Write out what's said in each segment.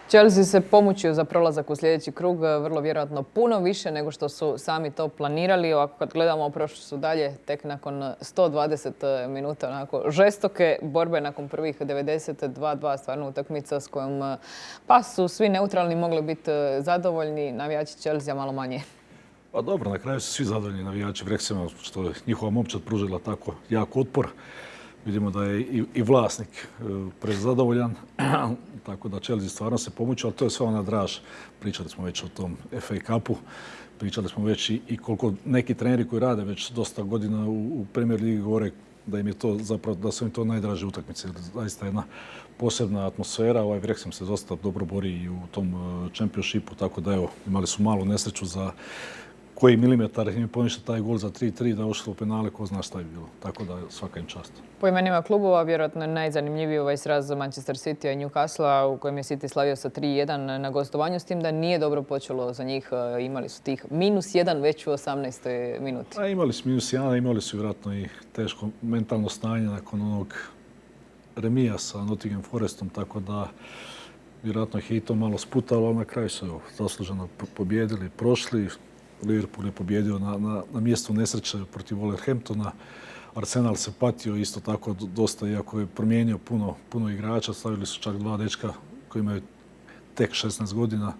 Chelsea se pomučio za prolazak u sljedeći krug, vrlo vjerojatno puno više nego što su sami to planirali. Ovako kad gledamo, prošli su dalje tek nakon 120 minuta onako žestoke borbe nakon prvih 92 stvarno utakmica s kojom pa su svi neutralni mogli biti zadovoljni, navijači Chelsea malo manje. Pa dobro, na kraju su svi zadovoljni navijači Wrexhama što je njihova momčad pružila tako jak otpor. Vidimo da je i vlasnik prezadovoljan, tako da Chelsea stvarno se pomučio, ali to je sve ona draž. Pričali smo već o tom FA Cupu, pričali smo već i koliko neki treneri koji rade već dosta godina u Premier Ligi govore da im je to zapravo, da su im to najdraže utakmice. Zaista jedna posebna atmosfera. Ovaj Wrexham se dosta dobro bori i u tom Championshipu, tako da evo, imali su malu nesreću za koji milimetar im je poništa taj gol za 3-3 da je ošlo u penale, ko zna šta je bilo. Tako da svaka im čast. Po imenima klubova vjerojatno je najzanimljiviji ovaj sraz Manchester City i Newcastle u kojem je City slavio sa 3-1 na gostovanju, s tim da nije dobro počelo za njih. Imali su tih -1 već u 18. minuti. Imali su -1, imali su vjerojatno i teško mentalno stanje nakon onog remija sa Nottingham Forestom, tako da vjerojatno ih je i to malo sputalo, ali na kraju su zasluženo pobjedili, prošli. Liverpool je pobjedio na mjestu nesreće protiv Wolverhamptona. Arsenal se patio isto tako dosta, iako je promijenio puno igrača. Stavili su čak 2 dečka koji imaju tek 16 godina.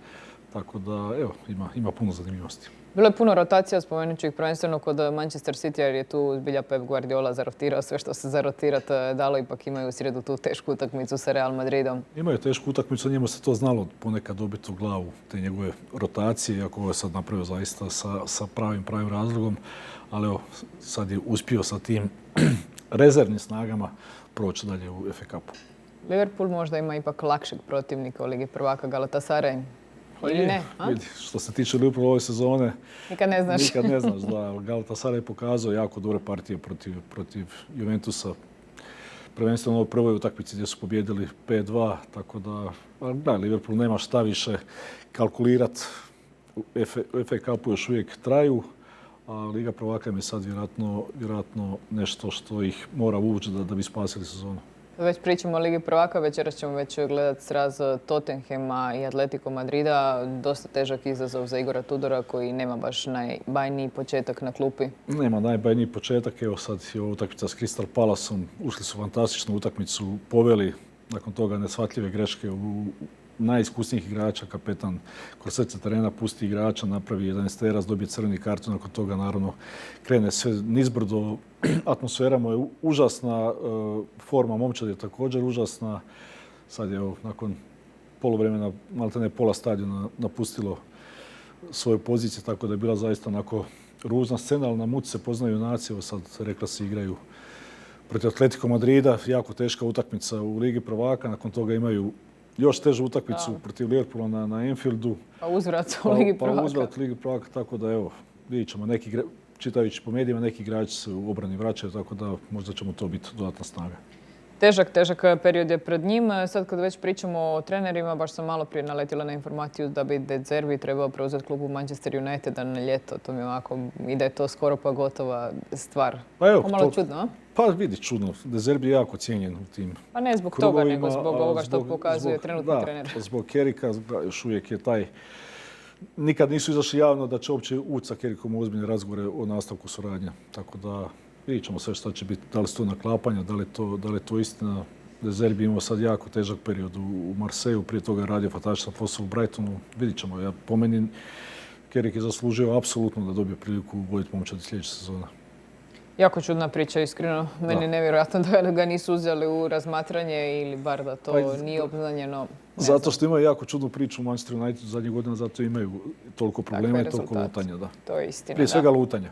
Tako da, evo, ima puno zanimljivosti. Bilo je puno rotacija, spomenut ću ih prvenstveno kod Manchester City, jer je tu zbilja Pep Guardiola zarotirao sve što se zarotirati dalo. Ipak imaju u srijedu tu tešku utakmicu sa Real Madridom. Imaju tešku utakmicu, njemu se to znalo ponekad dobiti u glavu, te njegove rotacije, iako ovo je sad napravio zaista sa pravim razlogom. Ali evo, sad je uspio sa tim rezervnim snagama proći dalje u FA Cupu. Liverpool možda ima ipak lakšeg protivnika u Ligi prvaka, Galatasaray. Ili ne? Vidi, što se tiče Liverpoola ove sezone, nikad ne znaš. Da. Galatasaray je pokazao jako dobre partije protiv Juventusa. Prvenstveno u prvoj utakmici gdje su pobjedili 5-2, tako da Liverpool nema šta više kalkulirati. U FA Cupu još uvijek traju, a Liga prvaka im je sad vjerojatno nešto što ih mora uvući da bi spasili sezonu. Već pričamo o Ligi prvaka, večeras ćemo već gledati sraz Tottenhama i Atletico Madrida. Dosta težak izazov za Igora Tudora koji nema baš najbajniji početak na klupi. Nema najbajniji početak, evo sad je utakmica s Crystal Palaceom. Ušli su fantastičnu utakmicu, poveli nakon toga neshvatljive greške u najiskusnijih igrača, kapetan kroz srce terena pusti igrača, napravi 11-terac, dobije crveni karton, nakon toga naravno krene sve nizbrdo. Atmosfera mu je užasna, forma momčad je također užasna. Sad je nakon poluvremena maltene pola stadiona napustilo svoje pozicije, tako da je bila zaista onako ružna scena, ali na muci se poznaju junaci. Evo sad rekla se igraju protiv Atletico Madrida, jako teška utakmica u Ligi prvaka, nakon toga imaju još težu utakmicu protiv Liverpoola na Anfieldu. Pa uzvrat u Ligi prvaka. Pa uzvrat u Ligi prvaka, tako da evo, vidit ćemo, čitajući po medijima, neki igrači se u obrani vraćaju, tako da možda ćemo to biti dodatna snaga. Težak period je pred njim. Sad kad već pričamo o trenerima, baš sam malo prije naletila na informaciju da bi De Zerbi trebao preuzeti klubu Manchester United na ljeto. To mi je ovako, i da je to skoro pa gotova stvar. Pa evo, malo čudno, a? Pa vidi, čudno. De Zerbi je jako cijenjen u tim pa ne zbog toga, nego zbog ovoga što pokazuje trenutni trener. Zbog Kerika, još uvijek je taj. Nikad nisu izašli javno da će uopće ući sa Kerikom u ozbiljne razgovore o nastavku suradnje. Tako da vidjet ćemo sve što će biti, da li su to naklapanja, da li je to istina. De Zerbi imao sad jako težak period u Marseju, prije toga je radio fantastičan posao u Brightonu. Vidjet ćemo. Po meni Kerik je zaslužio apsolutno da dobije priliku voditi momčad sljedeće sezone. Jako čudna priča, iskreno. Meni je nevjerojatno da ga nisu uzeli u razmatranje ili bar da to nije obznanjeno. Zato što imaju jako čudnu priču u Manchester United zadnjih godina, zato imaju toliko problema i toliko lutanja. To je istina. Prije svega lutanja.